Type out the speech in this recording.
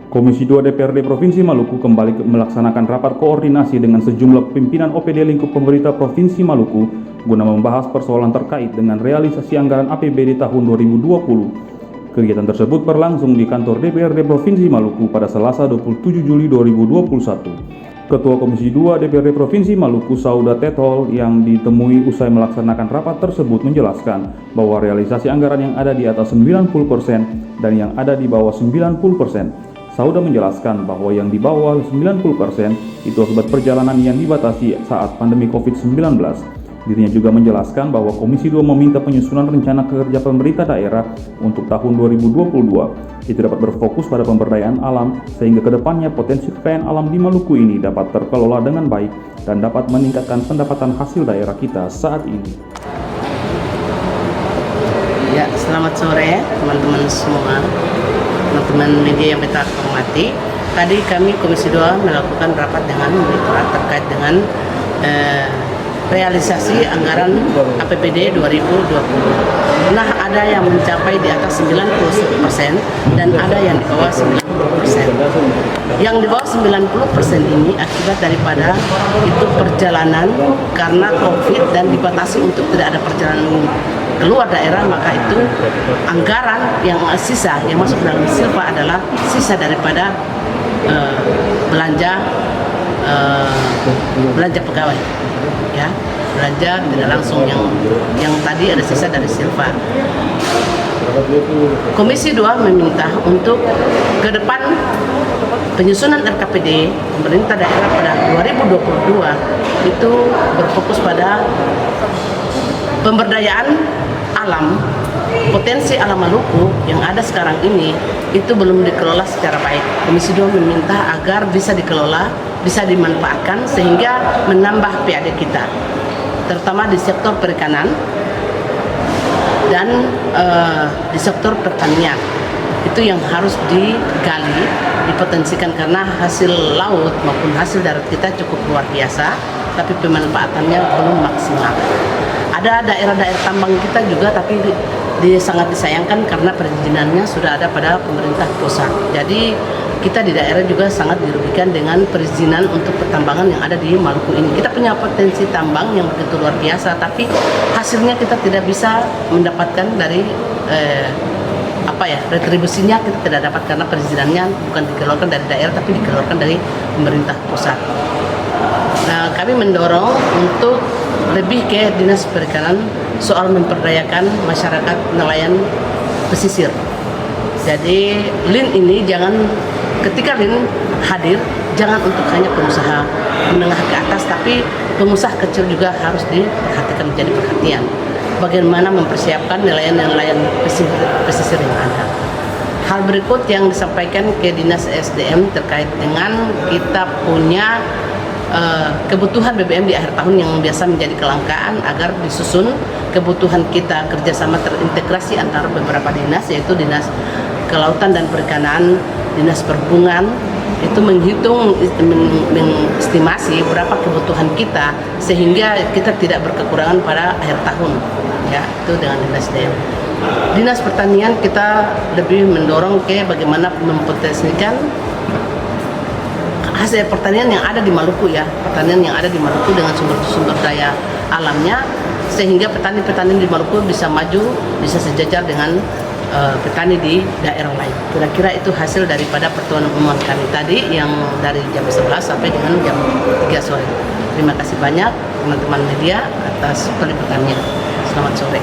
Komisi 2 DPRD Provinsi Maluku kembali melaksanakan rapat koordinasi dengan sejumlah pimpinan OPD lingkup pemerintah Provinsi Maluku guna membahas persoalan terkait dengan realisasi anggaran APBD tahun 2020. Kegiatan tersebut berlangsung di kantor DPRD Provinsi Maluku pada Selasa 27 Juli 2021. Ketua Komisi 2 DPRD Provinsi Maluku, Sauda Tetol, yang ditemui usai melaksanakan rapat tersebut menjelaskan bahwa realisasi anggaran yang ada di atas 90% dan yang ada di bawah 90%. Sauda menjelaskan bahwa yang di bawah 90% itu akibat perjalanan yang dibatasi saat pandemi COVID-19. Dirinya juga menjelaskan bahwa Komisi 2 meminta penyusunan rencana kerja pemerintah daerah untuk tahun 2022. Itu dapat berfokus pada pemberdayaan alam sehingga kedepannya potensi kekayaan alam di Maluku ini dapat terkelola dengan baik dan dapat meningkatkan pendapatan hasil daerah kita saat ini. Ya, selamat sore teman-teman semua, teman-teman media yang kita hormati. Tadi kami Komisi 2 melakukan rapat dengan Direktorat terkait dengan realisasi anggaran APBD 2020. Nah, ada yang mencapai di atas 90% dan ada yang di bawah 90%. Yang di bawah 90% ini akibat daripada itu perjalanan karena COVID dan dibatasi untuk tidak ada perjalanan keluar daerah, maka itu anggaran yang sisa yang masuk dalam silpa adalah sisa daripada belanja pegawai, ya, belanja tidak langsung yang tadi ada sisa dari silpa. Komisi 2 meminta untuk ke depan penyusunan RKPD pemerintah daerah pada 2022 itu berfokus pada pemberdayaan alam. Potensi alam Maluku yang ada sekarang ini itu belum dikelola secara baik. Komisi 2 meminta agar bisa dikelola, bisa dimanfaatkan sehingga menambah PAD kita, terutama di sektor perikanan dan di sektor pertanian. Itu yang harus digali, dipotensikan karena hasil laut maupun hasil darat kita cukup luar biasa, tapi pemanfaatannya belum maksimal. Ada daerah-daerah tambang kita juga, tapi sangat disayangkan karena perizinannya sudah ada pada pemerintah pusat. Jadi kita di daerah juga sangat dirugikan dengan perizinan untuk pertambangan yang ada di Maluku ini. Kita punya potensi tambang yang begitu luar biasa, tapi hasilnya kita tidak bisa mendapatkan dari retribusinya kita tidak dapat karena perizinannya bukan dikeluarkan dari daerah tapi dikeluarkan dari pemerintah pusat. Nah, kami mendorong untuk lebih ke Dinas Perikanan soal memperdayakan masyarakat nelayan pesisir. Jadi LIN ini ketika LIN hadir, jangan untuk hanya pengusaha menengah ke atas, tapi pengusaha kecil juga harus diperhatikan, menjadi perhatian. Bagaimana mempersiapkan nelayan-nelayan pesisir yang ada. Hal berikut yang disampaikan ke Dinas SDM terkait dengan kita punya kebutuhan BBM di akhir tahun yang biasa menjadi kelangkaan, agar disusun kebutuhan kita kerjasama terintegrasi antara beberapa dinas, yaitu Dinas Kelautan dan Perikanan, Dinas Perhubungan, itu menghitung, mengestimasi berapa kebutuhan kita sehingga kita tidak berkekurangan pada akhir tahun, ya, itu dengan Dinas SDM. Dinas Pertanian kita lebih mendorong ke bagaimana mempotensikan hasil pertanian yang ada di Maluku, ya, pertanian yang ada di Maluku dengan sumber daya alamnya, sehingga petani-petani di Maluku bisa maju, bisa sejajar dengan petani di daerah lain. Kira-kira itu hasil daripada pertemuan umum kami tadi yang dari jam 11 sampai dengan jam 3 sore. Terima kasih banyak teman-teman media atas peliputannya. Selamat sore.